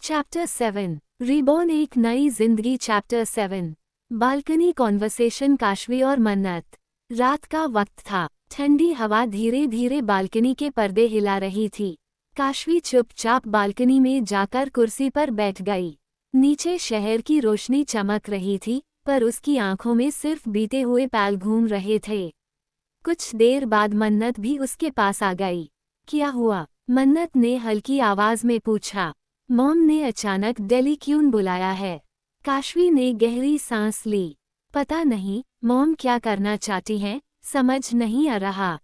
Chapter 7 reborn एक नई जिंदगी। Chapter 7 balcony conversation. काशवी और मन्नत। रात का वक्त था। ठंडी हवा धीरे धीरे बालकनी के पर्दे हिला रही थी। काशवी चुपचाप बालकनी में जाकर कुर्सी पर बैठ गई। नीचे शहर की रोशनी चमक रही थी, पर उसकी आंखों में सिर्फ बीते हुए पल घूम रहे थे। कुछ देर बाद मन्नत भी उसके पास आ गई। क्या हुआ? मन्नत ने हल्की आवाज में पूछा। मॉम ने अचानक दिल्ली क्यों बुलाया है? काशवी ने गहरी सांस ली। पता नहीं मॉम क्या करना चाहती हैं, समझ नहीं आ रहा।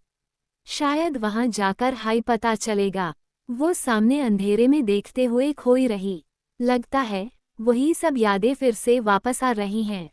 शायद वहां जाकर हाई पता चलेगा। वो सामने अंधेरे में देखते हुए खोई रही। लगता है वही सब यादें फिर से वापस आ रही हैं।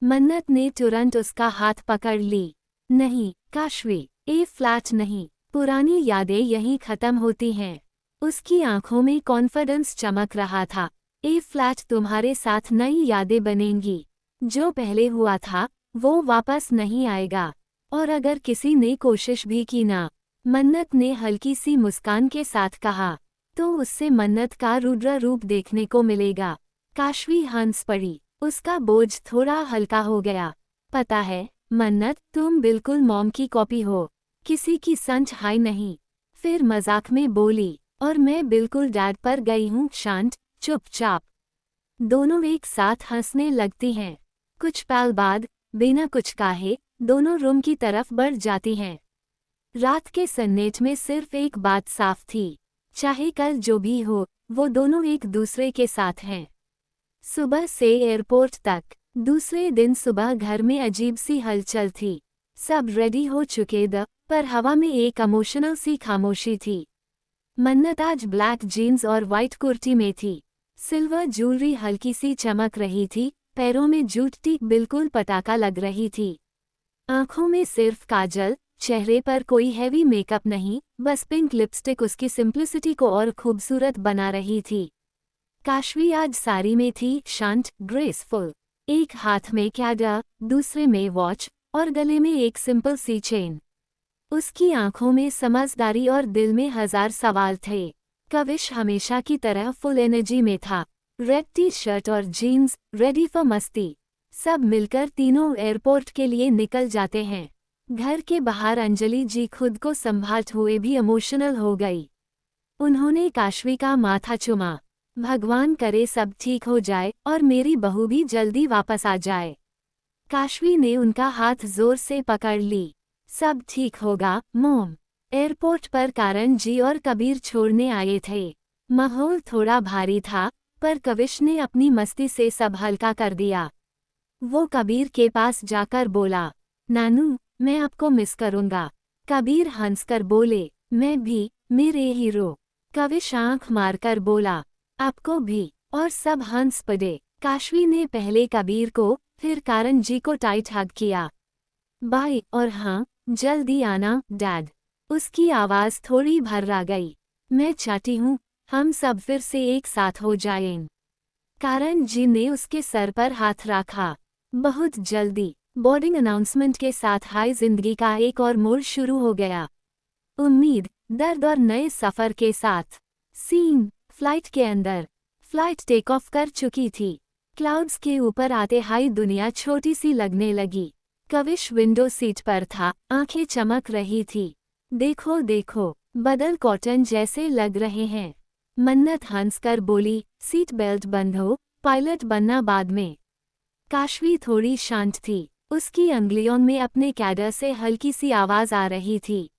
मन्नत ने तुरंत उसका हाथ पकड़ ली। नहीं काशवी, ये फ्लैट नहीं, पुरानी यादें यहीं खत्म होती हैं। उसकी आंखों में कॉन्फिडेंस चमक रहा था। ये फ्लैट तुम्हारे साथ नई यादें बनेंगी। जो पहले हुआ था वो वापस नहीं आएगा। और अगर किसी ने कोशिश भी की ना, मन्नत ने हल्की सी मुस्कान के साथ कहा, तो उससे मन्नत का रुद्र रूप देखने को मिलेगा। काशवी हंस पड़ी। उसका बोझ थोड़ा हल्का हो गया। पता है मन्नत, तुम बिल्कुल मॉम की कॉपी हो, किसी की संच हाई नहीं। फिर मजाक में बोली, और मैं बिल्कुल डैड पर गई हूँ। शांत, चुपचाप। दोनों एक साथ हंसने लगती हैं। कुछ पल बाद बिना कुछ कहे दोनों रूम की तरफ बढ़ जाती हैं। रात के सन्नाटे में सिर्फ एक बात साफ थी, चाहे कल जो भी हो, वो दोनों एक दूसरे के साथ हैं। सुबह से एयरपोर्ट तक। दूसरे दिन सुबह घर में अजीब सी हलचल थी। सब रेडी हो चुके थे, पर हवा में एक इमोशनल सी खामोशी थी। मन्नत आज ब्लैक जीन्स और वाइट कुर्ती में थी। सिल्वर ज्वेलरी हल्की सी चमक रही थी, पैरों में जूती बिल्कुल पटाखा लग रही थी। आंखों में सिर्फ काजल, चेहरे पर कोई हैवी मेकअप नहीं, बस पिंक लिपस्टिक उसकी सिंप्लिसिटी को और खूबसूरत बना रही थी। काशवी आज साड़ी में थी, शांत, ग्रेसफुल। एक हाथ में कैडा, दूसरे में वॉच, और गले में एक सिंपल सी चेन। उसकी आंखों में समझदारी और दिल में हजार सवाल थे। कविश हमेशा की तरह फुल एनर्जी में था। रेड टी शर्ट और जीन्स, रेडी फॉर मस्ती। सब मिलकर तीनों एयरपोर्ट के लिए निकल जाते हैं। घर के बाहर अंजलि जी खुद को संभालते हुए भी इमोशनल हो गई। उन्होंने काशवी का माथा चूमा। भगवान करे सब ठीक हो जाए और मेरी बहू भी जल्दी वापस आ जाए। काशवी ने उनका हाथ जोर से पकड़ ली। सब ठीक होगा मॉम। एयरपोर्ट पर कारण जी और कबीर छोड़ने आए थे। माहौल थोड़ा भारी था, पर कविश ने अपनी मस्ती से सब हल्का कर दिया। वो कबीर के पास जाकर बोला, नानू, मैं आपको मिस करूंगा। कबीर हंसकर बोले, मैं भी, मेरे हीरो। कविश आंख मारकर बोला, आपको भी। और सब हंस पड़े। काशवी ने पहले कबीर को, फिर कारण जी को टाइट हग किया। बाय, और हाँ, जल्दी आना डैड। उसकी आवाज थोड़ी भर्रा गई। मैं चाहती हूँ हम सब फिर से एक साथ हो जाएं। कारण जी ने उसके सर पर हाथ रखा। बहुत जल्दी। बोर्डिंग अनाउंसमेंट के साथ हाई जिंदगी का एक और मोड़ शुरू हो गया। उम्मीद, दर्द और नए सफर के साथ। सीन, फ्लाइट के अंदर। फ्लाइट टेक ऑफ कर चुकी थी। क्लाउड्स के ऊपर आते हाई दुनिया छोटी सी लगने लगी। कविश विंडो सीट पर था, आंखें चमक रही थी। देखो देखो, बदल कॉटन जैसे लग रहे हैं। मन्नत हंसकर बोली, सीट बेल्ट बंधो, पायलट बनना बाद में। काशवी थोड़ी शांत थी। उसकी अंगुलियों में अपने कैडर से हल्की सी आवाज आ रही थी।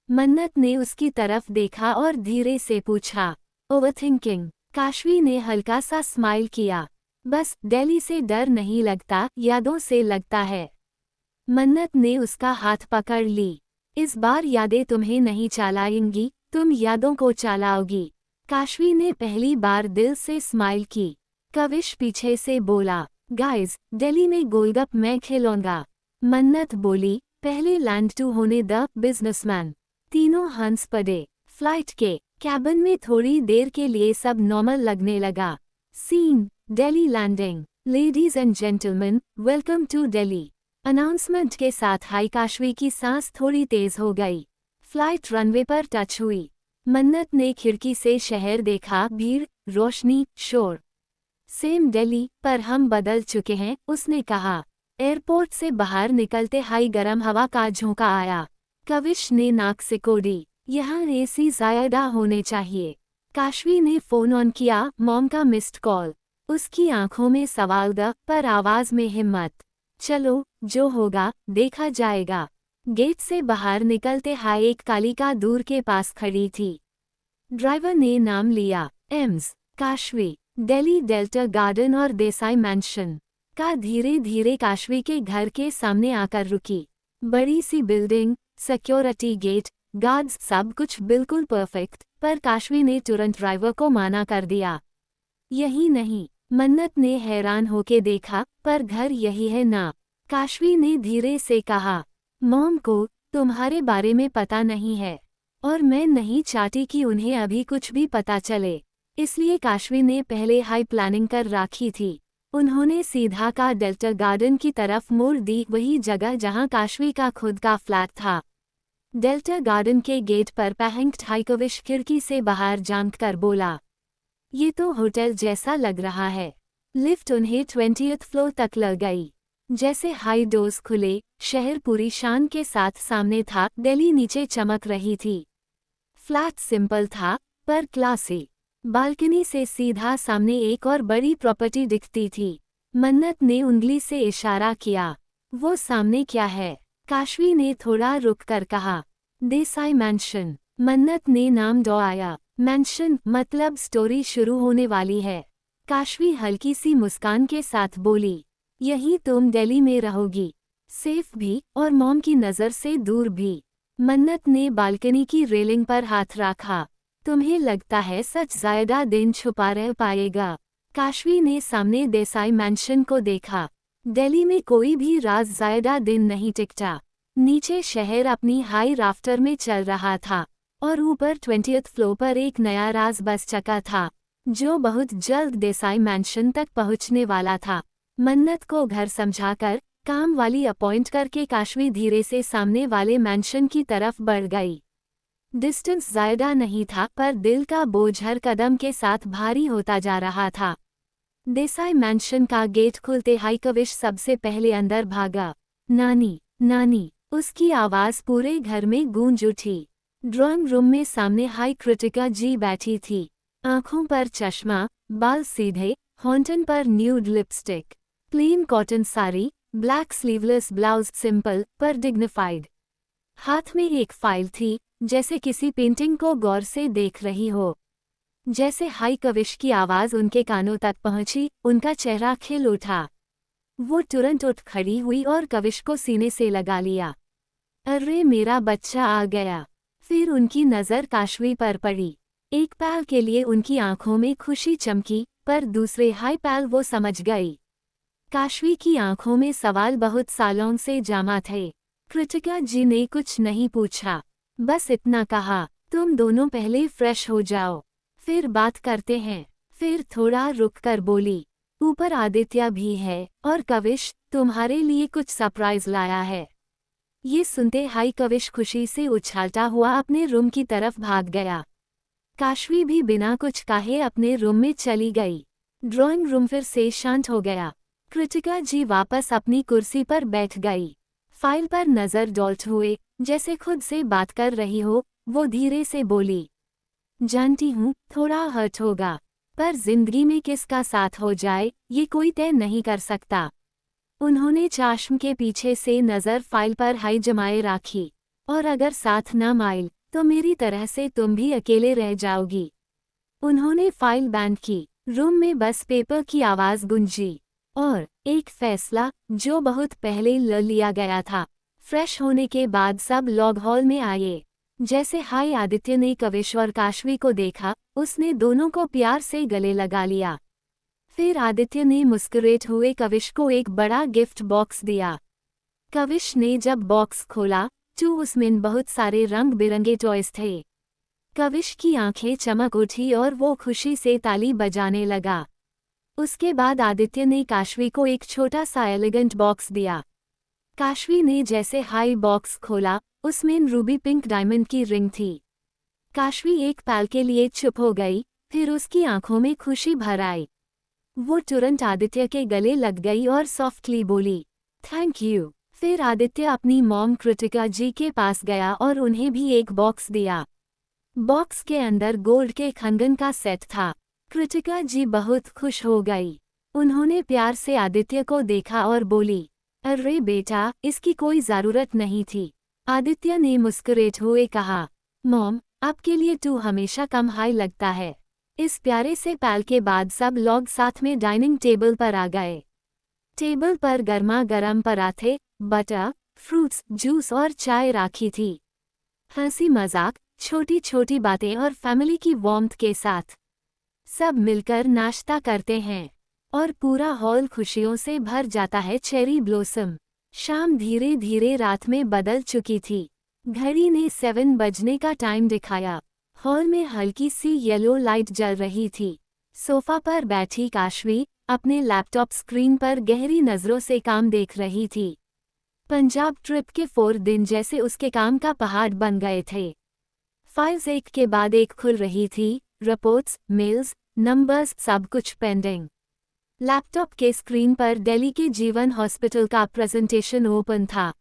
मन्नत ने उसकी तरफ देखा और धीरे से पूछा, ओवरथिंकिंग? काशवी ने हल्का सा स्माइल किया। बस दिल्ली से डर नहीं लगता, यादों से लगता है। मन्नत ने उसका हाथ पकड़ ली। इस बार यादें तुम्हें नहीं चलाएंगी, तुम यादों को चलाओगी। काशवी ने पहली बार दिल से स्माइल की। कविश पीछे से बोला, गाइस, दिल्ली में गोलगप मैं खिलौंगा। मन्नत बोली, पहले लैंड टू होने द बिजनेसमैन। तीनों हंस पड़े। फ्लाइट के कैबिन में थोड़ी देर के लिए सब नॉर्मल लगने लगा। Scene, Delhi landing. Ladies and gentleman, welcome to Delhi. Announcement के साथ हाई काशवी की सांस थोड़ी तेज हो गई। फ्लाइट रनवे पर टच हुई। मन्नत ने खिड़की से शहर देखा। भीड़, रोशनी, शोर। सेम दिल्ली, पर हम बदल चुके हैं, उसने कहा। एयरपोर्ट से बाहर निकलते हाई गर्म हवा का झोंका आया। कविश ने नाक सिकोड़ी। यहाँ एसी ज़्यादा होने चाहिए। काशवी ने फ़ोन ऑन किया, मॉम का मिस्ड कॉल। उसकी आंखों में सवाल पर आवाज़ में हिम्मत। चलो, जो होगा, देखा जाएगा। गेट से बाहर निकलते हाई एक कालिका दूर के पास खड़ी थी। ड्राइवर ने नाम लिया, AIIMS, Kashvi, Delhi delta garden और देसाई मैंशन। का धीरे धीरे काशवी के घर के सामने आकर रुकी। बड़ी सी बिल्डिंग, सिक्योरिटी गेट, गार्ड्स, सब कुछ बिल्कुल परफेक्ट, पर काशवी ने तुरंत ड्राइवर को माना कर दिया। यही नहीं, मन्नत ने हैरान होके देखा, पर घर यही है ना? काशवी ने धीरे से कहा। मॉम को तुम्हारे बारे में पता नहीं है, और मैं नहीं चाहती कि उन्हें अभी कुछ भी पता चले। इसलिए काशवी ने पहले हाई प्लानिंग कर रखी थी। उन्होंने सीधा का डेल्टा गार्डन की तरफ मोड़ दी, वही जगह जहां काशवी का खुद का फ्लैट था। डेल्टा गार्डन के गेट पर पैंक्ट हाइकविश खिड़की से बाहर झांक कर बोला, ये तो होटल जैसा लग रहा है। लिफ्ट उन्हें 20th फ्लोर तक ले गई। जैसे हाई डोर्स खुले, शहर पूरी शान के साथ सामने था। दिल्ली नीचे चमक रही थी। फ्लैट सिंपल था, पर क्लासी। बालकनी से सीधा सामने एक और बड़ी प्रॉपर्टी दिखती थी। मन्नत ने उंगली से इशारा किया। वो सामने क्या है? काशवी ने थोड़ा रुक कर कहा, देसाई मैंशन। मन्नत ने नाम दोहराया। मैंशन मतलब स्टोरी शुरू होने वाली है। काशवी हल्की सी मुस्कान के साथ बोली, यही तुम दिल्ली में रहोगी, सेफ भी और मॉम की नज़र से दूर भी। मन्नत ने बालकनी की रेलिंग पर हाथ रखा। तुम्हें लगता है सच ज़्यादा दिन छुपा रह पाएगा? काशवी ने सामने देसाई मैंशन को देखा। दिल्ली में कोई भी राज ज़्यादा दिन नहीं टिकता। नीचे शहर अपनी हाई राफ्टर में चल रहा था, और ऊपर 20th फ्लोर पर एक नया राज बस चका था, जो बहुत जल्द देसाई मैंशन तक पहुंचने वाला था। मन्नत को घर समझाकर, काम वाली अपॉइंट करके काशवी धीरे से सामने वाले मैंशन की तरफ बढ़ गई। डिस्टेंस ज़्यादा नहीं था, पर दिल का बोझ हर कदम के साथ भारी होता जा रहा था। देसाई मैंशन का गेट खुलते हाइकविश सबसे पहले अंदर भागा। नानी, नानी, उसकी आवाज़ पूरे घर में गूंज उठी। ड्राइंग रूम में सामने हाई कृतिका जी बैठी थी। आंखों पर चश्मा, बाल सीधे, हॉन्टन पर nude lipstick, plain cotton sari, black sleeveless blouse, simple पर डिग्निफाइड। हाथ में एक फाइल थी, जैसे किसी पेंटिंग को गौर से देख रही हो। जैसे हाई कविश की आवाज़ उनके कानों तक पहुंची, उनका चेहरा खिल उठा। वो तुरंत उठ खड़ी हुई और कविश को सीने से लगा लिया। अरे मेरा बच्चा आ गया। फिर उनकी नज़र काशवी पर पड़ी। एक पल के लिए उनकी आंखों में खुशी चमकी, पर दूसरे हाई पल वो समझ गई। काशवी की आंखों में सवाल बहुत सालों से जमा थे। कृतिका जी ने कुछ नहीं पूछा, बस इतना कहा, तुम दोनों पहले फ्रेश हो जाओ, फिर बात करते हैं। फिर थोड़ा रुक कर बोली, ऊपर आदित्य भी है, और कविश तुम्हारे लिए कुछ सरप्राइज लाया है। ये सुनते हाई कविश खुशी से उछालता हुआ अपने रूम की तरफ भाग गया। काशवी भी बिना कुछ कहे अपने रूम में चली गई। ड्राइंग रूम फिर से शांत हो गया। कृतिका जी वापस अपनी कुर्सी पर बैठ गई। फाइल पर नज़र डालते हुए, जैसे खुद से बात कर रही हो, वो धीरे से बोली, जानती हूँ थोड़ा हर्ट होगा, पर जिंदगी में किसका साथ हो जाए ये कोई तय नहीं कर सकता। उन्होंने चाशम के पीछे से नज़र फाइल पर हाई जमाए रखी, और अगर साथ न माइल तो मेरी तरह से तुम भी अकेले रह जाओगी। उन्होंने फाइल बैंड की। रूम में बस पेपर की आवाज़ गूंजी, और एक फैसला जो बहुत पहले ले लिया गया था। फ्रेश होने के बाद सब लोग हॉल में आए। जैसे हाई आदित्य ने कविश और काशवी को देखा, उसने दोनों को प्यार से गले लगा लिया। फिर आदित्य ने मुस्कुराते हुए कविश को एक बड़ा गिफ्ट बॉक्स दिया। कविश ने जब बॉक्स खोला तो उसमें बहुत सारे रंग बिरंगे टॉयज थे। कविश की आंखें चमक उठी और वो खुशी से ताली बजाने लगा। उसके बाद आदित्य ने काशवी को एक छोटा सा एलिगेंट बॉक्स दिया। काशवी ने जैसे हाई बॉक्स खोला, उसमें रूबी पिंक डायमंड की रिंग थी। काशवी एक पल के लिए चुप हो गई, फिर उसकी आंखों में खुशी भर आई। वो तुरंत आदित्य के गले लग गई और सॉफ्टली बोली, थैंक यू। फिर आदित्य अपनी मॉम कृतिका जी के पास गया और उन्हें भी एक बॉक्स दिया। बॉक्स के अंदर गोल्ड के खंगन का सेट था। कृतिका जी बहुत खुश हो गई। उन्होंने प्यार से आदित्य को देखा और बोली, अरे बेटा, इसकी कोई जरूरत नहीं थी। आदित्य ने मुस्कुराते हुए कहा, मॉम, आपके लिए तू हमेशा कम हाई लगता है। इस प्यारे से पल के बाद सब लोग साथ में डाइनिंग टेबल पर आ गए। टेबल पर गर्मा गर्म पराठे, बटर, फ्रूट्स, जूस और चाय राखी थी। हंसी मजाक, छोटी छोटी बातें और फैमिली की वार्मथ के साथ सब मिलकर नाश्ता करते हैं और पूरा हॉल खुशियों से भर जाता है। Cherry blossom. शाम धीरे धीरे रात में बदल चुकी थी। घड़ी ने 7 बजने का टाइम दिखाया। हॉल में हल्की सी येलो लाइट जल रही थी। सोफा पर बैठी काशवी अपने लैपटॉप स्क्रीन पर गहरी नज़रों से काम देख रही थी। पंजाब ट्रिप के 4 दिन जैसे उसके काम का पहाड़ बन गए थे। फाइल्स एक के बाद एक खुल रही थी, रिपोर्ट्स, मेल्स, नंबर्स, सब कुछ पेंडिंग। लैपटॉप के स्क्रीन पर दिल्ली के जीवन हॉस्पिटल का प्रेजेंटेशन ओपन था।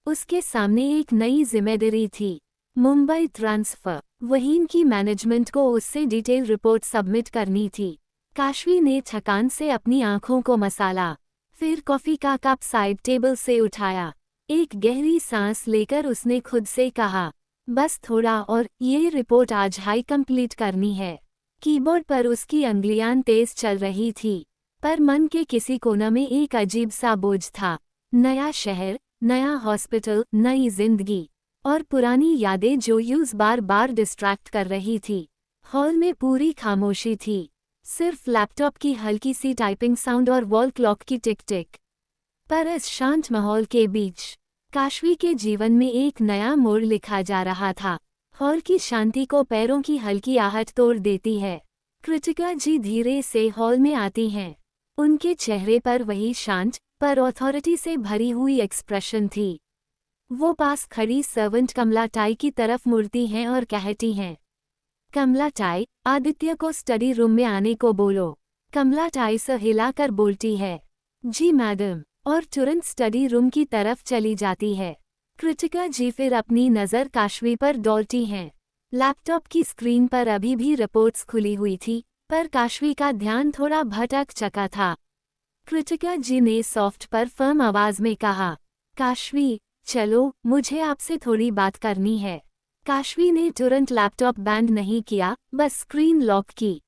उसके सामने एक नई जिम्मेदारी थी, मुंबई ट्रांसफर। वहीन की मैनेजमेंट को उससे डिटेल रिपोर्ट सबमिट करनी थी। काशवी ने थकान से अपनी आंखों को मसाला, फिर कॉफी का कप साइड टेबल से उठाया। एक गहरी सांस लेकर उसने खुद से कहा, बस थोड़ा और, ये रिपोर्ट आज हाई कंप्लीट करनी है। कीबोर्ड पर उसकी अंगुलियां तेज चल रही थी, पर मन के किसी कोना में एक अजीब सा बोझ था। नया शहर, नया हॉस्पिटल, नई जिंदगी और पुरानी यादें जो यूज बार बार डिस्ट्रैक्ट कर रही थी। हॉल में पूरी खामोशी थी, सिर्फ लैपटॉप की हल्की सी टाइपिंग साउंड और वॉल क्लॉक की टिक टिक। पर इस शांत माहौल के बीच काशवी के जीवन में एक नया मोड़ लिखा जा रहा था। हॉल की शांति को पैरों की हल्की आहट तोड़ देती है। कृतिका जी धीरे से हॉल में आती हैं। उनके चेहरे पर वही शांत पर अथॉरिटी से भरी हुई एक्सप्रेशन थी। वो पास खड़ी सर्वेंट कमला टाई की तरफ मुड़ती हैं और कहती हैं, कमला टाई, आदित्य को स्टडी रूम में आने को बोलो। कमला टाई से हिलाकर बोलती है, जी मैडम, और तुरंत स्टडी रूम की तरफ चली जाती है। कृतिका जी फिर अपनी नज़र काशवी पर डॉलती हैं। लैपटॉप की स्क्रीन पर अभी भी रिपोर्ट्स खुली हुई थी, पर काशवी का ध्यान थोड़ा भटक चुका था। कृतिका जी ने सॉफ्ट पर फर्म आवाज में कहा, काशवी, चलो, मुझे आपसे थोड़ी बात करनी है। काशवी ने तुरंत लैपटॉप बैंड नहीं किया, बस स्क्रीन लॉक की।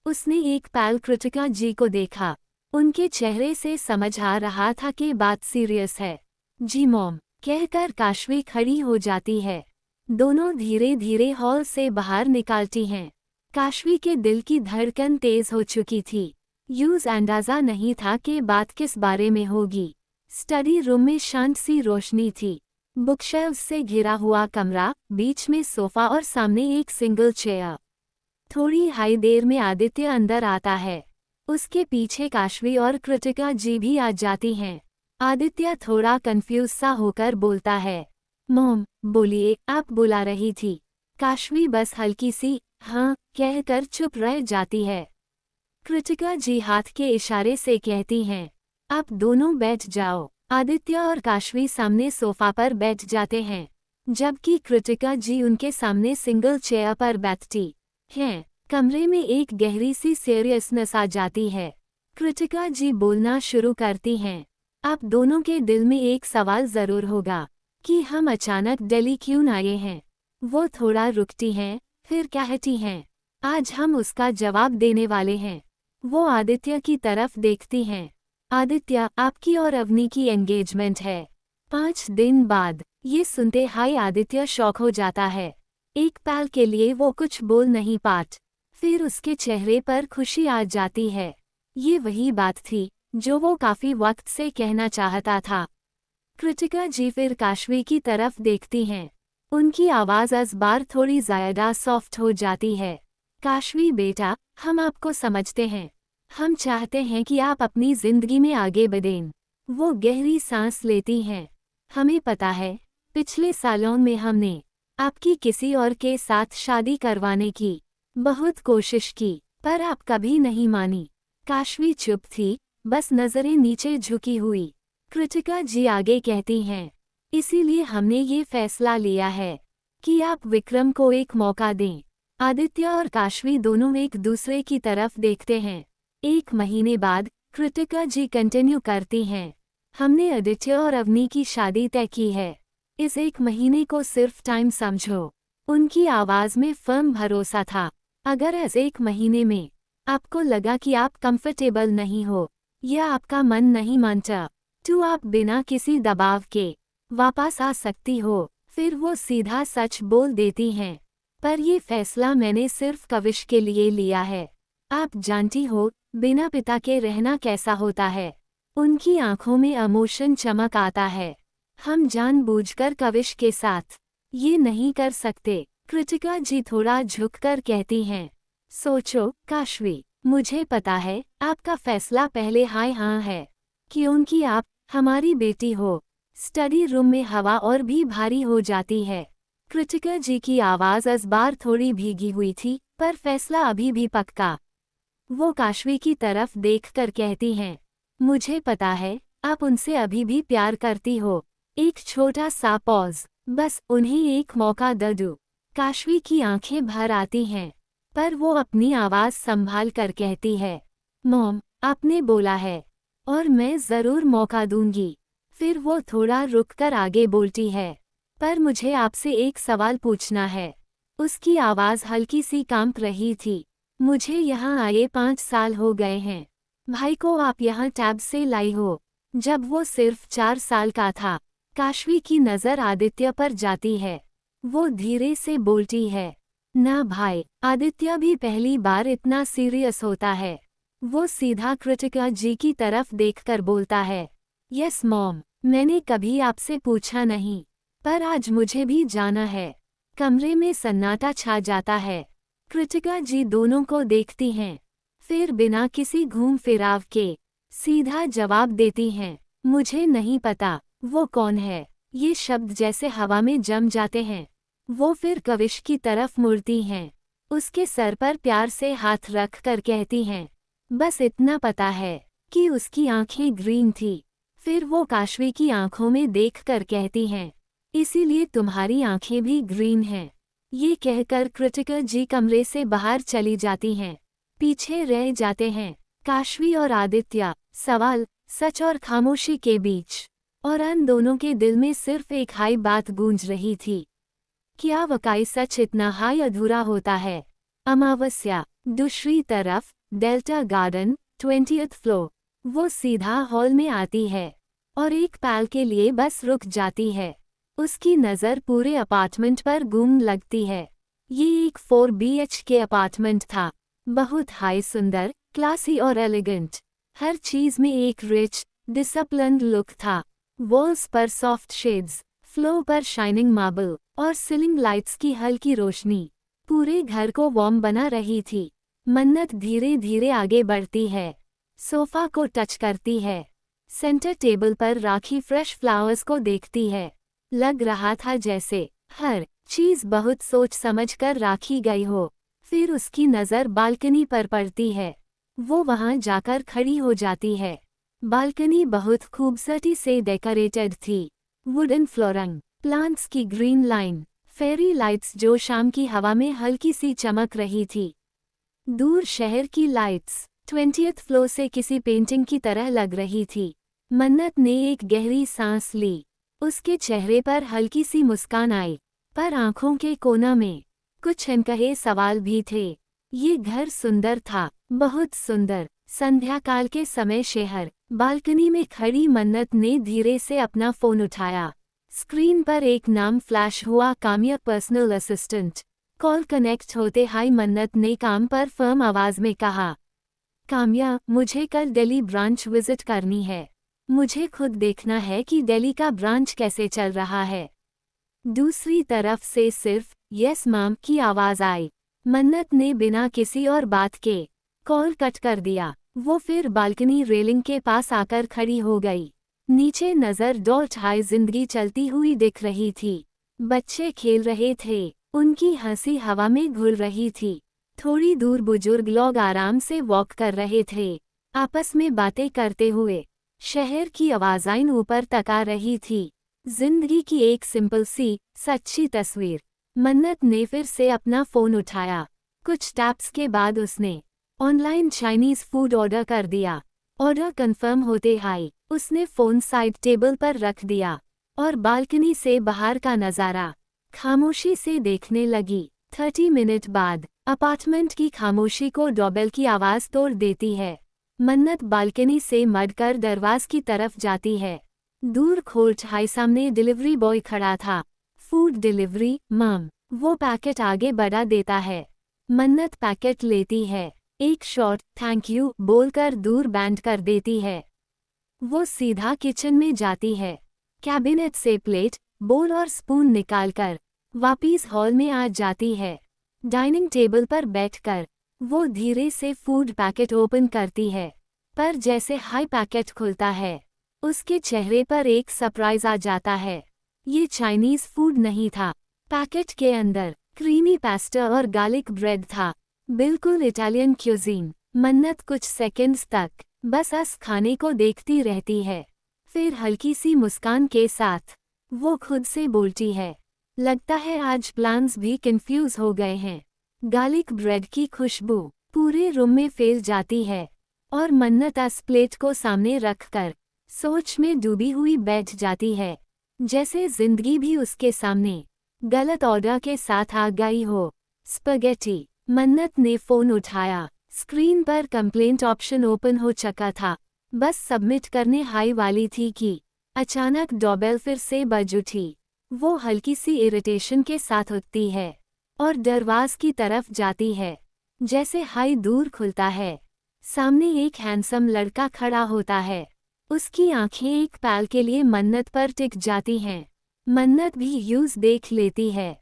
उसने एक पल कृतिका जी को देखा। उनके चेहरे से समझ आ रहा था कि बात सीरियस है। जी मॉम, कहकर काशवी खड़ी हो जाती है। दोनों धीरे धीरे हॉल से बाहर निकलती हैं। काशवी के दिल की धड़कन तेज हो चुकी थी। यूज अंदाजा नहीं था कि बात किस बारे में होगी। स्टडी रूम में शांत सी रोशनी थी। बुकशेल्फ से घिरा हुआ कमरा, बीच में सोफा और सामने एक सिंगल चेयर। थोड़ी हाई देर में आदित्य अंदर आता है। उसके पीछे काशवी और कृतिका जी भी आ जाती हैं। आदित्य थोड़ा कंफ्यूज सा होकर बोलता है, मॉम, बोलिए, आप बुला रही थी। काशवी बस हल्की सी हाँ कहकर चुप रह जाती है। कृतिका जी हाथ के इशारे से कहती हैं, आप दोनों बैठ जाओ। आदित्य और काशवी सामने सोफा पर बैठ जाते हैं, जबकि कृतिका जी उनके सामने सिंगल चेयर पर बैठती हैं। कमरे में एक गहरी सी सीरियसनेस आ जाती है। कृतिका जी बोलना शुरू करती हैं, आप दोनों के दिल में एक सवाल जरूर होगा कि हम अचानक दिल्ली क्यों आए हैं। वो थोड़ा रुकती हैं, फिर कहती हैं, आज हम उसका जवाब देने वाले हैं। वो आदित्य की तरफ देखती हैं। आदित्य, आपकी और अवनी की एंगेजमेंट है 5 दिन बाद। ये सुनते हाई आदित्य शॉक हो जाता है। एक पल के लिए वो कुछ बोल नहीं पाता, फिर उसके चेहरे पर खुशी आ जाती है। ये वही बात थी जो वो काफी वक्त से कहना चाहता था। कृतिका जी फिर काशवी की तरफ देखती हैं। उनकी आवाज इस बार थोड़ी ज्यादा सॉफ्ट हो जाती है। काशवी बेटा, हम आपको समझते हैं। हम चाहते हैं कि आप अपनी जिंदगी में आगे बढ़ें। वो गहरी सांस लेती हैं। हमें पता है, पिछले सालों में हमने आपकी किसी और के साथ शादी करवाने की बहुत कोशिश की, पर आप कभी नहीं मानी। काशवी चुप थी, बस नजरें नीचे झुकी हुई। कृतिका जी आगे कहती हैं, इसीलिए हमने ये फैसला लिया है कि आप विक्रम को एक मौका दें। आदित्य और काशवी दोनों एक दूसरे की तरफ देखते हैं। 1 महीने बाद कृतिका जी कंटिन्यू करती हैं, हमने आदित्य और अवनी की शादी तय की है। इस 1 महीने को सिर्फ टाइम समझो। उनकी आवाज में फर्म भरोसा था। अगर इस 1 महीने में आपको लगा कि आप कंफर्टेबल नहीं हो या आपका मन नहीं मानता, तो आप बिना किसी दबाव के वापस आ सकती हो। फिर वो सीधा सच बोल देती हैं, पर ये फैसला मैंने सिर्फ कविश के लिए लिया है। आप जानती हो बिना पिता के रहना कैसा होता है। उनकी आंखों में इमोशन चमक आता है। हम जानबूझकर कविश के साथ ये नहीं कर सकते। कृतिका जी थोड़ा झुककर कहती हैं, सोचो काशवी, मुझे पता है आपका फैसला पहले हाँ है, क्योंकि आप हमारी बेटी हो। स्टडी रूम में हवा और भी भारी हो जाती है। कृतिका जी की आवाज़ इस बार थोड़ी भीगी हुई थी, पर फैसला अभी भी पक्का। वो काशवी की तरफ देखकर कहती हैं, मुझे पता है आप उनसे अभी भी प्यार करती हो। एक छोटा सा पॉज, बस उन्हें एक मौका दे दो। काशवी की आंखें भर आती हैं, पर वो अपनी आवाज़ संभाल कर कहती है, मॉम, आपने बोला है और मैं ज़रूर मौका दूंगी। फिर वो थोड़ा रुककर आगे बोलती है, पर मुझे आपसे एक सवाल पूछना है। उसकी आवाज़ हल्की सी कांप रही थी। मुझे यहाँ आए 5 साल हो गए हैं। भाई को आप यहाँ टैब से लाई हो, जब वो सिर्फ 4 साल का था। काशवी की नज़र आदित्य पर जाती है। वो धीरे से बोलती है, ना भाई। आदित्य भी पहली बार इतना सीरियस होता है। वो सीधा कृतिका जी की तरफ देखकर बोलता है, यस मॉम, मैंने कभी आपसे पूछा नहीं, पर आज मुझे भी जाना है। कमरे में सन्नाटा छा जाता है। कृतिका जी दोनों को देखती हैं, फिर बिना किसी घूम फिराव के सीधा जवाब देती हैं, मुझे नहीं पता वो कौन है। ये शब्द जैसे हवा में जम जाते हैं। वो फिर कविश की तरफ मुड़ती हैं, उसके सर पर प्यार से हाथ रख कर कहती हैं, बस इतना पता है कि उसकी आंखें ग्रीन थी। फिर वो काशवी की आंखों में देखकर कहती हैं, इसीलिए तुम्हारी आंखें भी ग्रीन हैं। ये कहकर कृतिका जी कमरे से बाहर चली जाती हैं। पीछे रह जाते हैं काशवी और आदित्य, सवाल, सच और खामोशी के बीच। और उन दोनों के दिल में सिर्फ एक हाई बात गूंज रही थी, क्या वाकई सच इतना हाई अधूरा होता है। अमावस्या। दूसरी तरफ डेल्टा गार्डन, 20th फ्लोर। वो सीधा हॉल में आती है और एक पल के लिए बस रुक जाती है। उसकी नज़र पूरे अपार्टमेंट पर घूम लगती है। ये एक 4 BHK अपार्टमेंट था, बहुत हाई, सुंदर, क्लासी और एलिगेंट। हर चीज़ में एक रिच, डिसिप्लिन्ड लुक था। वॉल्स पर सॉफ्ट शेड्स, फ्लोर पर शाइनिंग मार्बल और सीलिंग लाइट्स की हल्की रोशनी पूरे घर को वार्म बना रही थी। मन्नत धीरे धीरे आगे बढ़ती है, सोफा को टच करती है, सेंटर टेबल पर राखी फ्रेश फ्लावर्स को देखती है। लग रहा था जैसे हर चीज बहुत सोच समझ कर राखी गई हो। फिर उसकी नज़र बालकनी पर पड़ती है। वो वहां जाकर खड़ी हो जाती है। बालकनी बहुत खूबसूरती से डेकोरेटेड थी। वुडन फ्लोरिंग, प्लांट्स की ग्रीन लाइन, फेरी लाइट्स जो शाम की हवा में हल्की सी चमक रही थी। दूर शहर की लाइट्स 20th फ्लोर से किसी पेंटिंग की तरह लग रही थी। मन्नत ने एक गहरी सांस ली। उसके चेहरे पर हल्की सी मुस्कान आई, पर आंखों के कोना में कुछ अनकहे सवाल भी थे। ये घर सुंदर था, बहुत सुंदर। संध्याकाल के समय शहर बालकनी में खड़ी मन्नत ने धीरे से अपना फोन उठाया। स्क्रीन पर एक नाम फ्लैश हुआ, Kamya, personal assistant. Call connect होते हाई मन्नत ने काम पर फर्म आवाज में कहा, काम्या, मुझे कल दिल्ली ब्रांच विजिट करनी है। मुझे खुद देखना है कि दिल्ली का ब्रांच कैसे चल रहा है। दूसरी तरफ से सिर्फ यस मैम की आवाज आई। मन्नत ने बिना किसी और बात के कॉल कट कर दिया। वो फिर बालकनी रेलिंग के पास आकर खड़ी हो गई। नीचे नजर डॉल्ट हाई जिंदगी चलती हुई दिख रही थी। बच्चे खेल रहे थे, उनकी हंसी हवा में घुल रही थी। थोड़ी दूर बुजुर्ग लोग आराम से वॉक कर रहे थे, आपस में बातें करते हुए। शहर की आवाज़ें ऊपर तक आ रही थी। जिंदगी की एक सिंपल सी, सच्ची तस्वीर। मन्नत ने फिर से अपना फ़ोन उठाया। कुछ टैप्स के बाद उसने ऑनलाइन चाइनीज़ फूड ऑर्डर कर दिया। ऑर्डर कंफर्म होते ही उसने फ़ोन साइड टेबल पर रख दिया और बालकनी से बाहर का नज़ारा खामोशी से देखने लगी। 30 मिनट बाद अपार्टमेंट की खामोशी को डोरबेल की आवाज़ तोड़ देती है। मन्नत बालकनी से मड़कर दरवाज की तरफ जाती है। दूर खोज हाई सामने डिलीवरी बॉय खड़ा था। फूड डिलीवरी मम। वो पैकेट आगे बढ़ा देता है। मन्नत पैकेट लेती है, एक शॉर्ट थैंक यू बोलकर दूर बैंड कर देती है। वो सीधा किचन में जाती है। कैबिनेट से प्लेट, बोल और स्पून निकालकर वापिस हॉल में आ जाती है। डाइनिंग टेबल पर बैठकर वो धीरे से फूड पैकेट ओपन करती है, पर जैसे हाई पैकेट खुलता है उसके चेहरे पर एक सरप्राइज आ जाता है। ये चाइनीज फूड नहीं था। पैकेट के अंदर क्रीमी पास्ता और गार्लिक ब्रेड था, बिल्कुल इटालियन क्यूजीन। मन्नत कुछ सेकंड्स तक बस खाने को देखती रहती है, फिर हल्की सी मुस्कान के साथ वो खुद से बोलती है, लगता है आज प्लान्स भी कंफ्यूज हो गए हैं। गार्लिक ब्रेड की खुशबू पूरे रूम में फैल जाती है और मन्नत इस प्लेट को सामने रखकर सोच में डूबी हुई बैठ जाती है, जैसे जिंदगी भी उसके सामने गलत ऑर्डर के साथ आ गई हो। स्पगेटी। मन्नत ने फोन उठाया। स्क्रीन पर कंप्लेंट ऑप्शन ओपन हो चुका था, बस सबमिट करने हाई वाली थी कि अचानक डोरबेल फिर से बज उठी। वो हल्की सी इरिटेशन के साथ उठती है और दरवाज की तरफ जाती है। जैसे हाई दूर खुलता है, सामने एक हैंडसम लड़का खड़ा होता है। उसकी आंखें एक पल के लिए मन्नत पर टिक जाती हैं। मन्नत भी यूज देख लेती है,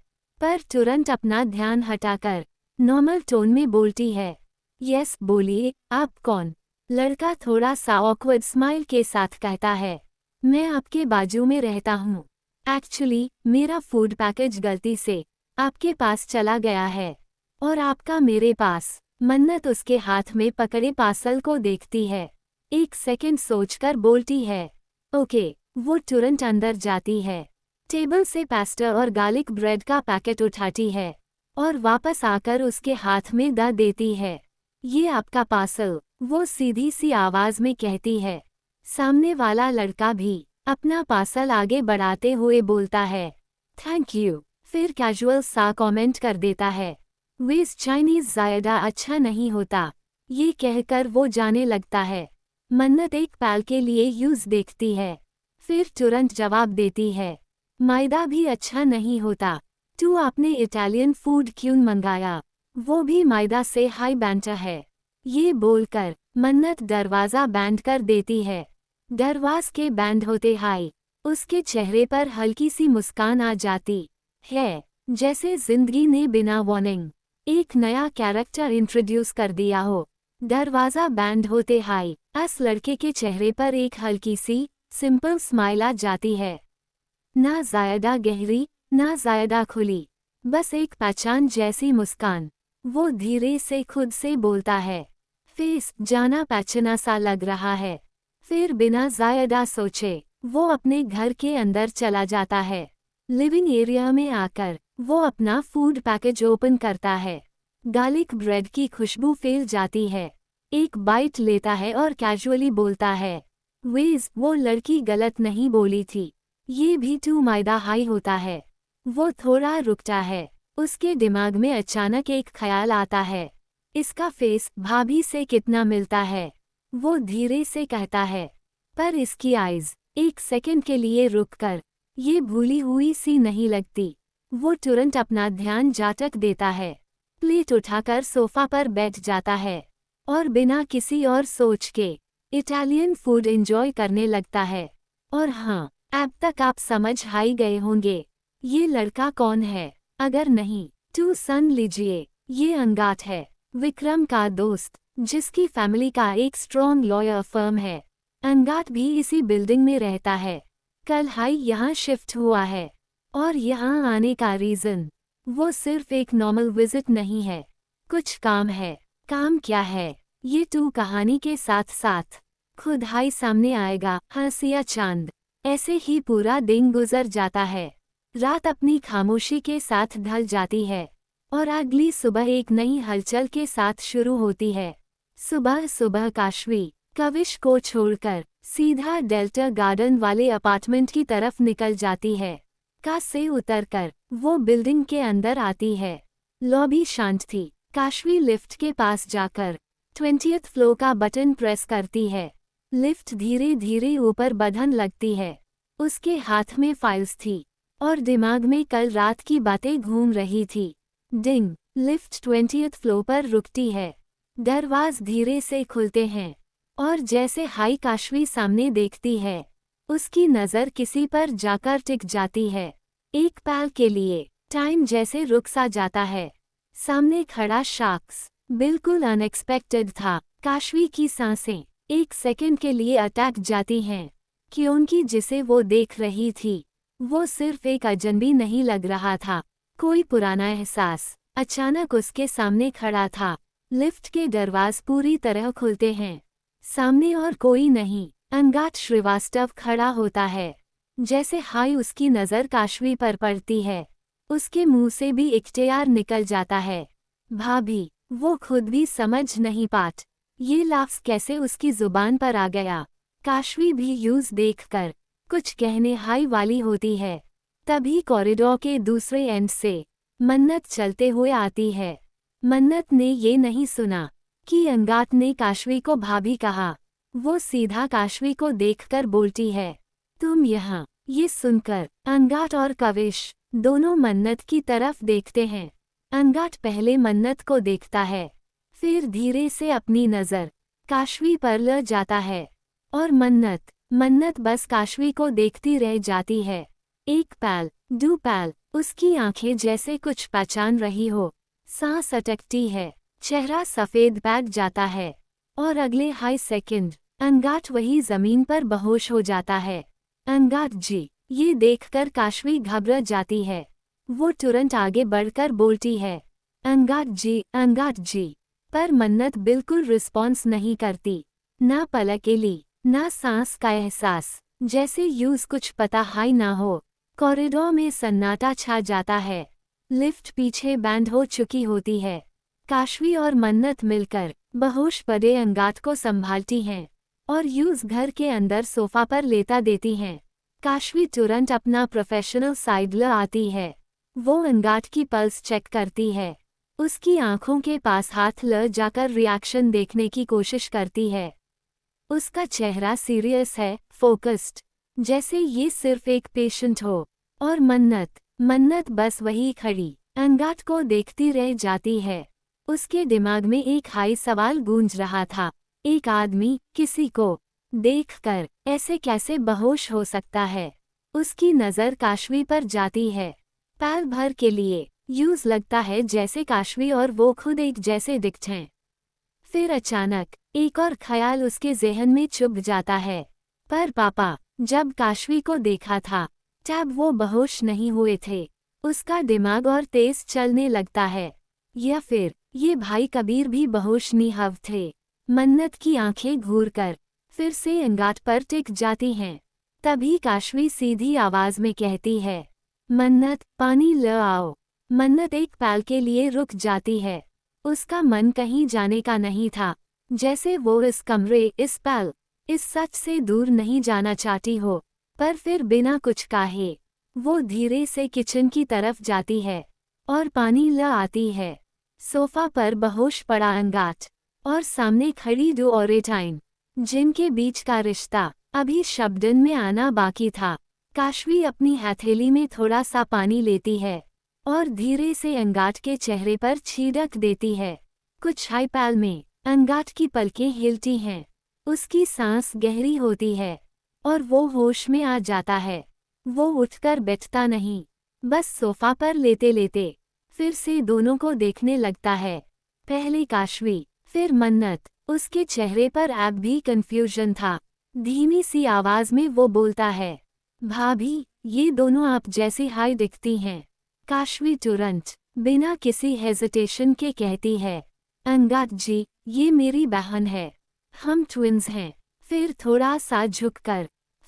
पर तुरंत अपना ध्यान हटाकर नॉर्मल टोन में बोलती है, यस बोलिए, आप कौन? लड़का थोड़ा सा ऑकवर्ड स्माइल के साथ कहता है, मैं आपके बाजू में रहता हूँ। एक्चुअली मेरा फूड पैकेज गलती से आपके पास चला गया है और आपका मेरे पास। मन्नत उसके हाथ में पकड़े पार्सल को देखती है, एक सेकंड सोचकर बोलती है, ओके। वो तुरंत अंदर जाती है, टेबल से पास्ता और गार्लिक ब्रेड का पैकेट उठाती है और वापस आकर उसके हाथ में दे देती है। ये आपका पार्सल, वो सीधी सी आवाज में कहती है। सामने वाला लड़का भी अपना पार्सल आगे बढ़ाते हुए बोलता है, थैंक यू, फिर कैजुअल सा कमेंट कर देता है, वेज चाइनीज ज़्यादा अच्छा नहीं होता। ये कहकर वो जाने लगता है। मन्नत एक पल के लिए यूज देखती है, फिर तुरंत जवाब देती है, मैदा भी अच्छा नहीं होता। तू आपने इटालियन फूड क्यों मंगाया? वो भी मैदा से हाई बैंटर है। ये बोलकर मन्नत दरवाज़ा बैंड कर देती है। दरवाज़ के बैंड होते हाई उसके चेहरे पर हल्की सी मुस्कान आ जाती है, जैसे जिंदगी ने बिना वार्निंग एक नया कैरेक्टर इंट्रोड्यूस कर दिया हो। दरवाज़ा बैंड होते हाई इस लड़के के चेहरे पर एक हल्की सी सिंपल स्माइल आ जाती है, ना ज़्यादा गहरी ना ज़्यादा खुली, बस एक पहचान जैसी मुस्कान। वो धीरे से खुद से बोलता है, फेस जाना पहचाना सा लग रहा है। फिर बिना ज़्यादा सोचे वो अपने घर के अंदर चला जाता है। लिविंग एरिया में आकर वो अपना फूड पैकेज ओपन करता है। गार्लिक ब्रेड की खुशबू फैल जाती है। एक बाइट लेता है और कैजुअली बोलता है, वेज वो लड़की गलत नहीं बोली थी, ये भी टू मैदा हाई होता है। वो थोड़ा रुकता है, उसके दिमाग में अचानक एक ख्याल आता है, इसका फेस भाभी से कितना मिलता है। वो धीरे से कहता है, पर इसकी आइज एक सेकंड के लिए रुककर ये भूली हुई सी नहीं लगती। वो तुरंत अपना ध्यान जाटक देता है, प्लेट उठाकर सोफा पर बैठ जाता है और बिना किसी और सोच के इटालियन फूड एंजॉय करने लगता है। और हाँ, अब तक आप समझ ही गए होंगे ये लड़का कौन है। अगर नहीं तो सुन लीजिए, ये अंगात है, विक्रम का दोस्त, जिसकी फैमिली का एक स्ट्रॉन्ग लॉयर फर्म है। अंगात भी इसी बिल्डिंग में रहता है। कल हाई यहाँ शिफ्ट हुआ है और यहाँ आने का रीज़न वो सिर्फ एक नॉर्मल विजिट नहीं है। कुछ काम है। काम क्या है? ये टू कहानी के साथ साथ खुद हाई सामने आएगा। हंसिया चांद। ऐसे ही पूरा दिन गुजर जाता है। रात अपनी खामोशी के साथ ढल जाती है और अगली सुबह एक नई हलचल के साथ शुरू होती है। सुबह सुबह काशवी कविश को छोड़कर सीधा डेल्टा गार्डन वाले अपार्टमेंट की तरफ निकल जाती है। कार से उतरकर वो बिल्डिंग के अंदर आती है। लॉबी शांत थी। काशवी लिफ्ट के पास जाकर 20th फ्लोर का बटन प्रेस करती है। लिफ्ट धीरे धीरे ऊपर बढ़ने लगती है। उसके हाथ में फाइल्स थी और दिमाग में कल रात की बातें घूम रही थी। डिंग। लिफ्ट 20th फ्लोर पर रुकती है। दरवाजे धीरे से खुलते हैं और जैसे हाई काशवी सामने देखती है, उसकी नज़र किसी पर जाकर टिक जाती है। एक पल के लिए टाइम जैसे रुक सा जाता है। सामने खड़ा शख्स बिल्कुल अनएक्सपेक्टेड था। काशवी की सांसें एक सेकंड के लिए अटक जाती हैं, क्योंकि जिसे वो देख रही थी वो सिर्फ एक अजनबी नहीं लग रहा था, कोई पुराना एहसास अचानक उसके सामने खड़ा था। लिफ्ट के दरवाजे पूरी तरह खुलते हैं। सामने और कोई नहीं, अंगात श्रीवास्तव खड़ा होता है। जैसे हाई उसकी नज़र काशवी पर पड़ती है, उसके मुंह से भी इख्तियार निकल जाता है। भाभी। वो खुद भी समझ नहीं पात ये लफ्ज़ कैसे उसकी जुबान पर आ गया। काशवी भी यूज देखकर कुछ कहने हाई वाली होती है, तभी कॉरिडोर के दूसरे एंड से मन्नत चलते हुए आती है। मन्नत ने ये नहीं सुना कि अंगात ने काशवी को भाभी कहा। वो सीधा काशवी को देखकर बोलती है, तुम यहाँ। ये सुनकर अंगात और कविश दोनों मन्नत की तरफ देखते हैं। अंगात पहले मन्नत को देखता है, फिर धीरे से अपनी नज़र काशवी पर ल जाता है और मन्नत बस काशवी को देखती रह जाती है। एक पल, दो पल, उसकी आंखें जैसे कुछ पहचान रही हो। सांस अटकती है, चेहरा सफ़ेद बैठ जाता है और अगले हाई सेकंड अंगात वही ज़मीन पर बेहोश हो जाता है। अंगात जी। ये देखकर काशवी घबरा जाती है। वो तुरंत आगे बढ़कर बोलती है, अंगात जी। पर मन्नत बिल्कुल रिस्पॉन्स नहीं करती। ना पलक हिली, ना सांस का एहसास, जैसे यूज कुछ पता हाई ना हो। कॉरिडोर में सन्नाटा छा जाता है। लिफ्ट पीछे बैंड हो चुकी होती है। काशवी और मन्नत मिलकर बेहोश पड़े अंगात को संभालती हैं और यूज घर के अंदर सोफा पर लेटा देती हैं। काशवी तुरंत अपना प्रोफेशनल साइड ल आती है। वो अंगात की पल्स चेक करती है। उसकी आंखों के पास हाथ ल जाकर रिएक्शन देखने की कोशिश करती है। उसका चेहरा सीरियस है, फोकस्ड, जैसे ये सिर्फ एक पेशेंट हो। और मन्नत बस वही खड़ी अंगात को देखती रह जाती है। उसके दिमाग में एक हाई सवाल गूंज रहा था, एक आदमी किसी को देखकर ऐसे कैसे बेहोश हो सकता है। उसकी नज़र काशवी पर जाती है। पल भर के लिए यूज लगता है जैसे काशवी और वो खुद एक जैसे दिखते हैं। फिर अचानक एक और ख्याल उसके ज़हन में चुभ जाता है, पर पापा जब काशवी को देखा था तब वो बेहोश नहीं हुए थे। उसका दिमाग और तेज चलने लगता है। या फिर ये भाई कबीर भी बेहोश नहीं थे। मन्नत की आंखें घूरकर फिर से अंगात पर टिक जाती हैं। तभी काशवी सीधी आवाज में कहती है, मन्नत पानी ल आओ। मन्नत एक पल के लिए रुक जाती है। उसका मन कहीं जाने का नहीं था, जैसे वो इस कमरे, इस पल, इस सच से दूर नहीं जाना चाहती हो। पर फिर बिना कुछ कहे वो धीरे से किचन की तरफ जाती है और पानी ल आती है। सोफा पर बेहोश पड़ा अंगात और सामने खड़ी दो औरतें, जिनके बीच का रिश्ता अभी शब्दन में आना बाकी था। काशवी अपनी हथेली में थोड़ा सा पानी लेती है और धीरे से अंगात के चेहरे पर छिड़क देती है। कुछ हाई पल में अंगात की पलकें हिलती हैं, उसकी सांस गहरी होती है और वो होश में आ जाता है। वो उठकर बैठता नहीं, बस सोफा पर लेटे लेटे फिर से दोनों को देखने लगता है। पहले काशवी, फिर मन्नत। उसके चेहरे पर अब भी कंफ्यूजन था। धीमी सी आवाज में वो बोलता है, भाभी ये दोनों आप जैसी हाई दिखती हैं। काशवी तुरंत बिना किसी हेजिटेशन के कहती है, अंगात जी, ये मेरी बहन है, हम ट्विन्स हैं। फिर थोड़ा सा झुककर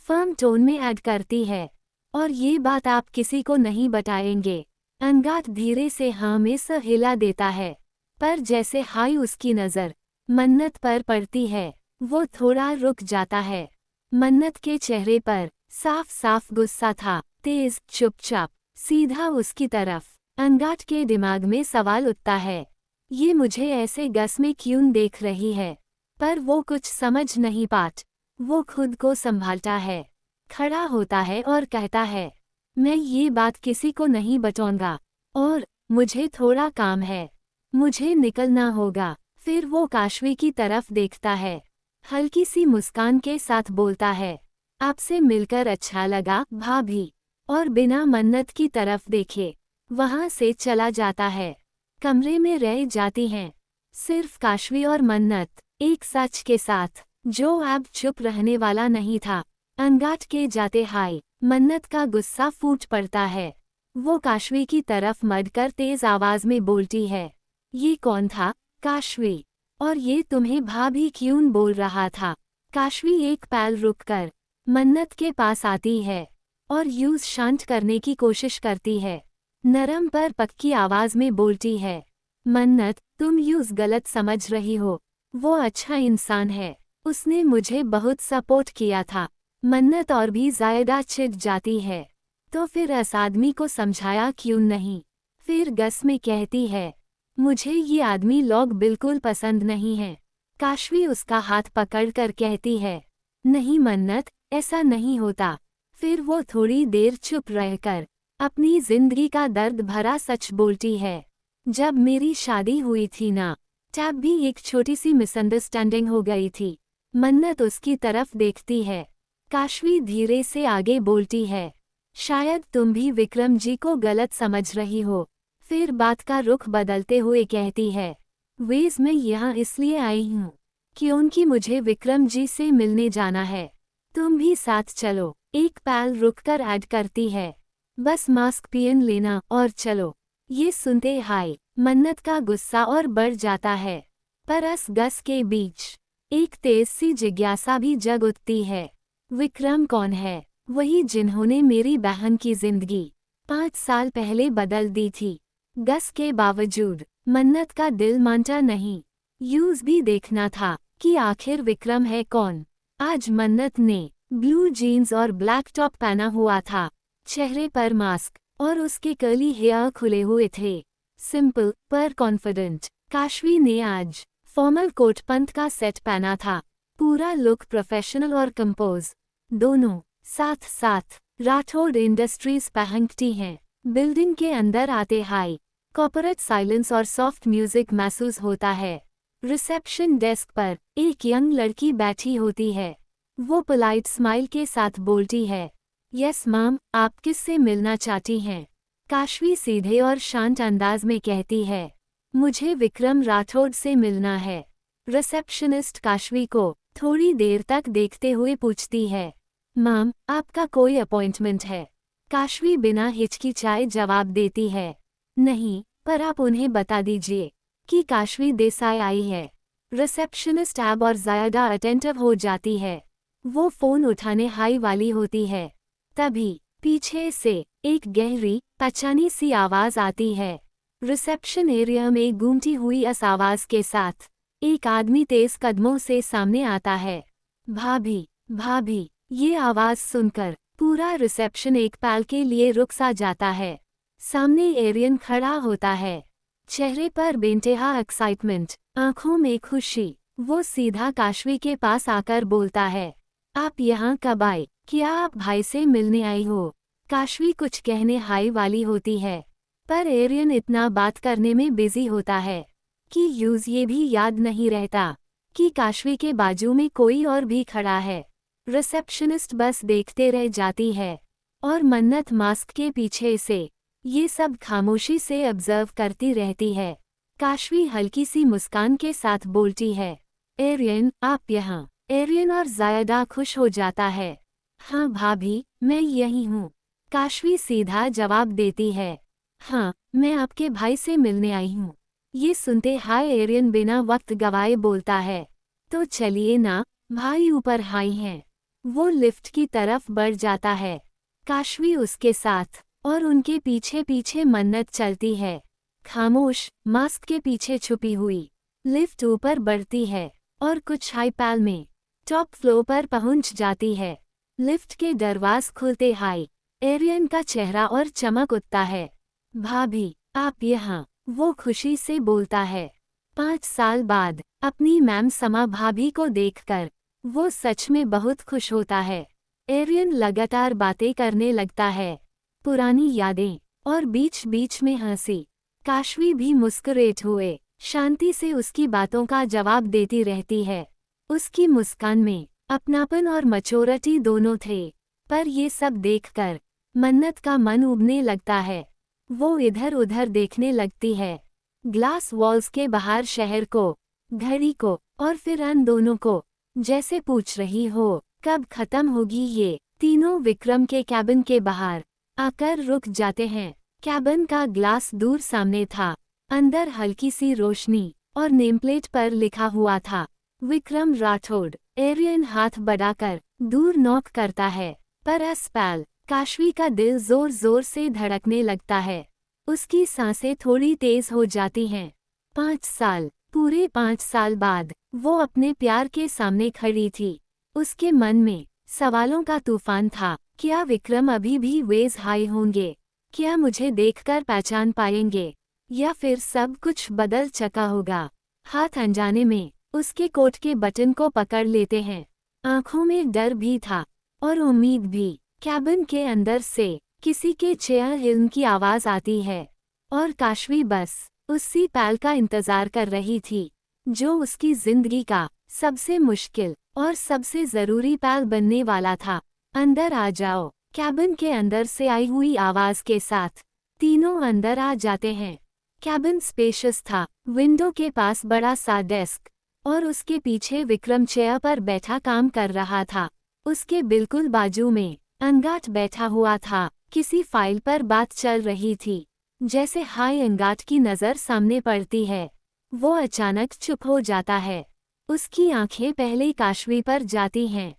फर्म टोन में ऐड करती है, और ये बात आप किसी को नहीं बताएंगे। अंगात धीरे से हाँ में सर हिला देता है, पर जैसे हाई उसकी नज़र मन्नत पर पड़ती है, वो थोड़ा रुक जाता है। मन्नत के चेहरे पर साफ साफ गुस्सा था, तेज, चुपचाप, सीधा उसकी तरफ। अंगाट के दिमाग में सवाल उठता है, ये मुझे ऐसे गस में क्यों देख रही है? पर वो कुछ समझ नहीं पाता। वो खुद को संभालता है, खड़ा होता है और कहता है, मैं ये बात किसी को नहीं बताऊंगा, और मुझे थोड़ा काम है, मुझे निकलना होगा। फिर वो काशवी की तरफ देखता है, हल्की सी मुस्कान के साथ बोलता है, आपसे मिलकर अच्छा लगा भाभी, और बिना मन्नत की तरफ देखे वहां से चला जाता है। कमरे में रह जाती हैं सिर्फ काशवी और मन्नत, एक सच के साथ जो अब चुप रहने वाला नहीं था। अंगाट के जाते हाय मन्नत का गुस्सा फूट पड़ता है। वो काशवी की तरफ मड़कर तेज आवाज में बोलती है, ये कौन था काशवी, और ये तुम्हें भाभी क्यों बोल रहा था? काशवी एक पल रुककर मन्नत के पास आती है और यूज शांत करने की कोशिश करती है। नरम पर पक्की आवाज में बोलती है, मन्नत, तुम यूज गलत समझ रही हो, वो अच्छा इंसान है, उसने मुझे बहुत सपोर्ट किया था। मन्नत और भी ज्यादा चिढ़ जाती है, तो फिर इस आदमी को समझाया क्यों नहीं? फिर गस में कहती है, मुझे ये आदमी लोग बिल्कुल पसंद नहीं है। काशवी उसका हाथ पकड़कर कहती है, नहीं मन्नत, ऐसा नहीं होता। फिर वो थोड़ी देर चुप रहकर अपनी जिंदगी का दर्द भरा सच बोलती है, जब मेरी शादी हुई थी ना, तब भी एक छोटी सी मिसअंडरस्टैंडिंग हो गई थी। मन्नत उसकी तरफ देखती है। काशवी धीरे से आगे बोलती है, शायद तुम भी विक्रम जी को गलत समझ रही हो। फिर बात का रुख बदलते हुए कहती है, वेज मैं यहाँ इसलिए आई हूँ क्योंकि मुझे विक्रम जी से मिलने जाना है, तुम भी साथ चलो। एक पल रुककर ऐड करती है, बस मास्क पहन लेना और चलो। ये सुनते हाय मन्नत का गुस्सा और बढ़ जाता है, पर इस गस के बीच एक तेज सी जिज्ञासा भी जग उठती है। विक्रम कौन है? वही जिन्होंने मेरी बहन की जिंदगी 5 साल पहले बदल दी थी। गस के बावजूद मन्नत का दिल मानता नहीं। यूज भी देखना था कि आखिर विक्रम है कौन। आज मन्नत ने ब्लू जीन्स और ब्लैक टॉप पहना हुआ था, चेहरे पर मास्क और उसके कर्ली हेयर खुले हुए थे, सिंपल पर कॉन्फिडेंट। काशवी ने आज फॉर्मल कोट पंथ का सेट पहना था, पूरा लुक प्रोफेशनल और कंपोज, दोनों साथ साथ। राठौड़ इंडस्ट्रीज पहनती हैं। बिल्डिंग के अंदर आते हाई कॉर्पोरेट साइलेंस और सॉफ्ट म्यूजिक महसूस होता है। रिसेप्शन डेस्क पर एक यंग लड़की बैठी होती है। वो पोलाइट स्माइल के साथ बोलती है, यस मैम, आप किससे मिलना चाहती हैं? काशवी सीधे और शांत अंदाज में कहती है, मुझे विक्रम राठौड़ से मिलना है। रिसेप्शनिस्ट काशवी को थोड़ी देर तक देखते हुए पूछती है, मैम, आपका कोई अपॉइंटमेंट है? काशवी बिना हिचकिचाए जवाब देती है, नहीं, पर आप उन्हें बता दीजिए कि काशवी देसाई आई है। रिसेप्शनिस्ट अब और ज्यादा अटेंटिव हो जाती है। वो फोन उठाने हाई वाली होती है, तभी पीछे से एक गहरी पचानी सी आवाज आती है। रिसेप्शन एरिया में गूंजती हुई इस आवाज के साथ एक आदमी तेज कदमों से सामने आता है। भाभी, भाभी, ये आवाज सुनकर पूरा रिसेप्शन एक पल के लिए रुक सा जाता है। सामने एरियन खड़ा होता है, चेहरे पर बेइंतहा एक्साइटमेंट, आंखों में खुशी। वो सीधा काशवी के पास आकर बोलता है, आप यहाँ कब आए? क्या आप भाई से मिलने आई हो? काशवी कुछ कहने हाई वाली होती है, पर एरियन इतना बात करने में बिजी होता है कि यूज ये भी याद नहीं रहता कि काशवी के बाजू में कोई और भी खड़ा है। रिसेप्शनिस्ट बस देखते रह जाती है और मन्नत मास्क के पीछे से ये सब खामोशी से ऑब्जर्व करती रहती है। काशवी हल्की सी मुस्कान के साथ बोलती है, एरियन, आप यहाँ? एरियन और ज्यादा खुश हो जाता है, हाँ भाभी, मैं यही हूँ। काशवी सीधा जवाब देती है, हाँ, मैं आपके भाई से मिलने आई हूँ। ये सुनते हाय एरियन बिना वक्त गवाए बोलता है, तो चलिए ना, भाई ऊपर हाई हैं। वो लिफ्ट की तरफ बढ़ जाता है, काशवी उसके साथ, और उनके पीछे पीछे मन्नत चलती है, खामोश, मास्क के पीछे छुपी हुई। लिफ्ट ऊपर बढ़ती है और कुछ हाई पैल में टॉप फ्लोर पर पहुंच जाती है। लिफ्ट के दरवाज खुलते हाई एरियन का चेहरा और चमक उठता है। भाभी, आप यहाँ, वो खुशी से बोलता है। 5 साल बाद अपनी मैम समा भाभी को देखकर वो सच में बहुत खुश होता है। एरियन लगातार बातें करने लगता है, पुरानी यादें, और बीच बीच में हंसी। काशवी भी मुस्कुराते हुए शांति से उसकी बातों का जवाब देती रहती है। उसकी मुस्कान में अपनापन और मैच्योरिटी दोनों थे। पर ये सब देखकर मन्नत का मन उबने लगता है। वो इधर उधर देखने लगती है, ग्लास वॉल्स के बाहर शहर को, घड़ी को, और फिर अन दोनों को, जैसे पूछ रही हो कब खत्म होगी ये। तीनों विक्रम के कैबिन के बाहर आकर रुक जाते हैं। कैबिन का ग्लास दूर सामने था, अंदर हल्की सी रोशनी, और नेमप्लेट पर लिखा हुआ था, विक्रम राठौड़। एरियन हाथ बढ़ाकर दूर नॉक करता है, पर अस्पैल काशवी का दिल जोर जोर से धड़कने लगता है। उसकी सांसें थोड़ी तेज हो जाती हैं। 5 साल, पूरे 5 साल बाद वो अपने प्यार के सामने खड़ी थी। उसके मन में सवालों का तूफान था। क्या विक्रम अभी भी वेज हाई होंगे? क्या मुझे देखकर पहचान पाएंगे? या फिर सब कुछ बदल चुका होगा? हाथ अनजाने में उसके कोट के बटन को पकड़ लेते हैं। आंखों में डर भी था और उम्मीद भी। कैबिन के अंदर से किसी के चेयर हिलने की आवाज आती है, और काशवी बस उसी पल का इंतजार कर रही थी, जो उसकी जिंदगी का सबसे मुश्किल और सबसे जरूरी पल बनने वाला था। अंदर आ जाओ, कैबिन के अंदर से आई हुई आवाज के साथ तीनों अंदर आ जाते हैं। कैबिन स्पेशियस था, विंडो के पास बड़ा सा डेस्क, और उसके पीछे विक्रम चेयर पर बैठा काम कर रहा था। उसके बिल्कुल बाजू में अंगाट बैठा हुआ था, किसी फाइल पर बात चल रही थी। जैसे हाय अंगाट की नज़र सामने पड़ती है, वो अचानक चुप हो जाता है। उसकी आंखें पहले काशवी पर जाती हैं,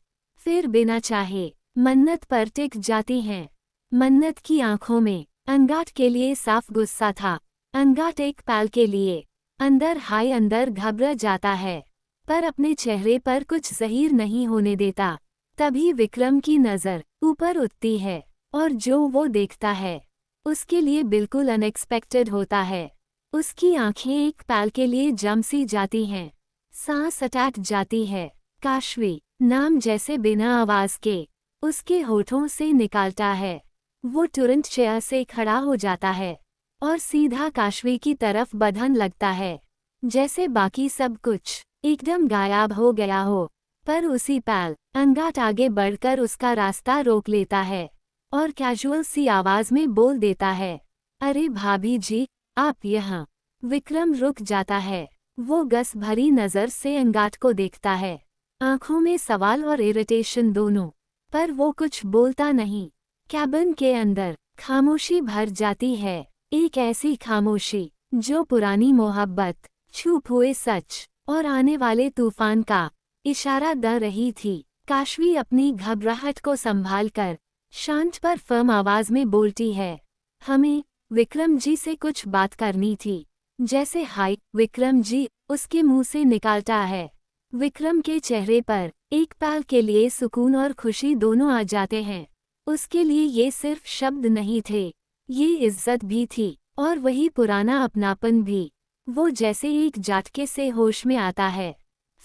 फिर बिना चाहे मन्नत पर टिक जाती हैं। मन्नत की आंखों में अंगाट के लिए साफ गुस्सा था। अंगाट एक पल के लिए अंदर घबरा जाता है, पर अपने चेहरे पर कुछ ज़हीर नहीं होने देता। तभी विक्रम की नज़र ऊपर उठती है, और जो वो देखता है उसके लिए बिल्कुल अनएक्सपेक्टेड होता है। उसकी आंखें एक पल के लिए जम सी जाती हैं, सांस अटक जाती है। काशवी नाम जैसे बिना आवाज के उसके होठों से निकलता है। वो तुरंत चेयर से खड़ा हो जाता है और सीधा काशवी की तरफ बढ़ने लगता है, जैसे बाकी सब कुछ एकदम गायब हो गया हो। पर उसी पल अंगाट आगे बढ़कर उसका रास्ता रोक लेता है और कैजुअल सी आवाज में बोल देता है, अरे भाभी जी, आप यहाँ। विक्रम रुक जाता है। वो गस भरी नज़र से अंगाट को देखता है, आंखों में सवाल और इरिटेशन दोनों, पर वो कुछ बोलता नहीं। कैबिन के अंदर खामोशी भर जाती है, एक ऐसी खामोशी जो पुरानी मोहब्बत, छुप हुए सच और आने वाले तूफान का इशारा दे रही थी। काशवी अपनी घबराहट को संभालकर शांत पर फर्म आवाज में बोलती है, हमें विक्रम जी से कुछ बात करनी थी। जैसे हाय विक्रम जी उसके मुंह से निकलता है। विक्रम के चेहरे पर एक पल के लिए सुकून और खुशी दोनों आ जाते हैं। उसके लिए ये सिर्फ शब्द नहीं थे, ये इज्जत भी थी, और वही पुराना अपनापन भी। वो जैसे एक झटके से होश में आता है,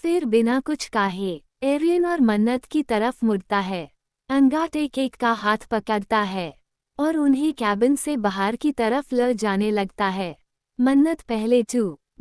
फिर बिना कुछ कहे एरियन और मन्नत की तरफ मुड़ता है। अंगाट एक एक का हाथ पकड़ता है और उन्हें कैबिन से बाहर की तरफ ले जाने लगता है। मन्नत पहले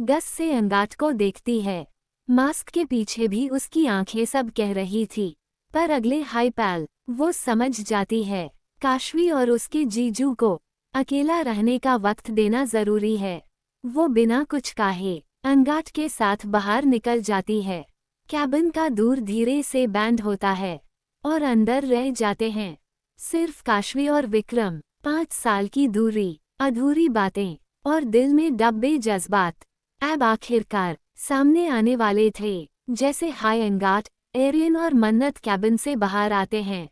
गस से अंगाट को देखती है। मास्क के पीछे भी उसकी आंखें सब कह रही थी, पर अगले हाई पल वो समझ जाती है, काशवी और उसके जीजू को अकेला रहने का वक्त देना जरूरी है। वो बिना कुछ कहे अंगाट के साथ बाहर निकल जाती है। कैबिन का दूर धीरे से बैंड होता है और अंदर रह जाते हैं सिर्फ काशवी और विक्रम। 5 साल की दूरी, अधूरी बातें, और दिल में दबे जज्बात अब आखिरकार सामने आने वाले थे। जैसे हाय अंगाट, एरियन और मन्नत कैबिन से बाहर आते हैं।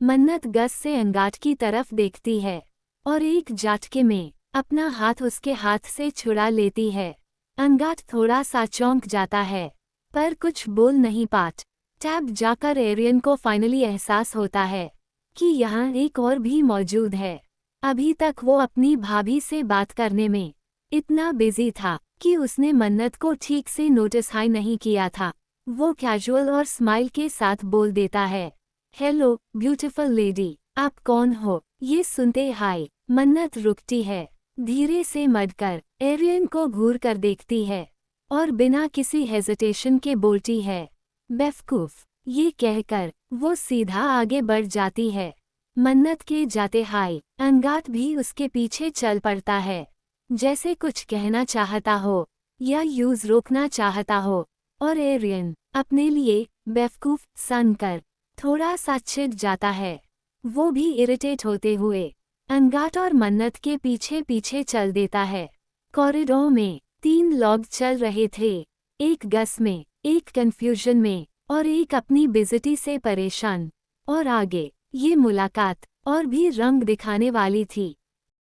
मन्नत गस से अंगाट की तरफ देखती है और एक झटके में अपना हाथ उसके हाथ से छुड़ा लेती है। अंगाट थोड़ा सा चौंक जाता है पर कुछ बोल नहीं पाता। तब जाकर एरियन को फाइनली एहसास होता है कि यहाँ एक और भी मौजूद है। अभी तक वो अपनी भाभी से बात करने में इतना बिजी था कि उसने मन्नत को ठीक से नोटिस ही नहीं किया था। वो कैजुअल और स्माइल के साथ बोल देता है, हेलो ब्यूटीफुल लेडी, आप कौन हो? ये सुनते हाय मन्नत रुकती है, धीरे से मड़कर एरियन को घूर कर देखती है और बिना किसी हेजिटेशन के बोलती है, बेवकूफ। ये कहकर वो सीधा आगे बढ़ जाती है। मन्नत के जाते हाय अंगाट भी उसके पीछे चल पड़ता है, जैसे कुछ कहना चाहता हो या यूज रोकना चाहता हो। और एरियन अपने लिए बेवकूफ सुनकर थोड़ा सा चिढ़ जाता है। वो भी इरिटेट होते हुए अंगाट और मन्नत के पीछे पीछे चल देता है। कॉरिडोर में 3 लोग चल रहे थे, एक गस में, एक कंफ्यूजन में और एक अपनी बेइज्जती से परेशान। और आगे ये मुलाकात और भी रंग दिखाने वाली थी।